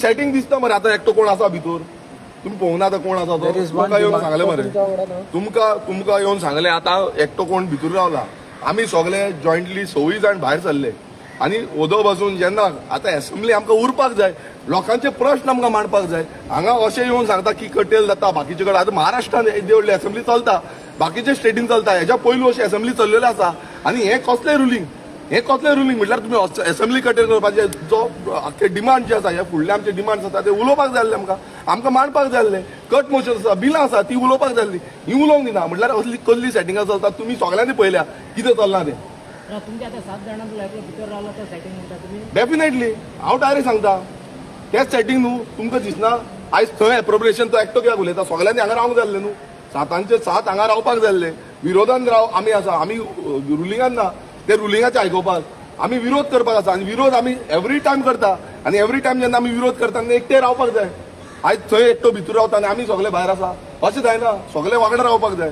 setting दिसता मरे आता एकटो कोण आसा भितर तुम्ही पळोवना आता कोण आसा तो तुमकां येवन सांगले मरे तुमकां येवन सांगले आता एकटो कोण भितर रावला आमी सगळे जॉईंटली 26 जाण भायर सरले आणि ओदो बसून जेन्ना आता असेंब्ली आमकां उरपाक जाय लोकांचे प्रश्न आमकां मांडपाक जाय हांगा अशें येवन सांगता की कटेल जाता बाकीचे कडेन आतां महाराष्ट्रान व्हडली असेंब्ली चलता बाकीचे स्टेटीन चलता हेच्या पयलू अशी असेंब्ली चल्लेली आसा आनी हे कसलें रुलींग म्हटल्यार तुमी असेंब्ली कटेल करपाचे जो आख्खे डिमांड जे आसा हे फुडले आमचे डिमांड्स आसा ते उलोवपाक जाय आसले आमकां मांडपाक जाय आसले कट मोशन आसा बिलां आसा ती उलोवपाक जाय आसली ही उलोवंक दिना म्हटल्यार असली कसली सेटिंगां चलता तुमी सगळ्यांनी पळयल्या कितें चल्लां तें तुमच्या आता 7 जाणांक भितर रावला तो सेटिंग म्हणटा तुम्ही डेफिनेटली हांव डायरेक्ट सांगता तेच सेटिंग न्हू तुमकां दिसना आयज थंय एप्रोप्रिएशन तो एकटो कित्याक उलयता सगळ्यांनी हांगा रावंक जाय आसलें न्हू 7 हांगा रावपाक जाय आसलें विरोधान आमी आसा आमी रुलिंगान ना ते रुलिंगाचे आयकोवपाक आमी विरोध करपाक आसा आनी विरोध आमी एवरी टायम करता आनी एवरी टायम जेन्ना आमी विरोध करता तेन्ना एकटे रावपाक जाय आयज थंय एकटो भितर रावता आनी आमी सगळे भायर आसा अशें जायना सगळे वांगडा रावपाक जाय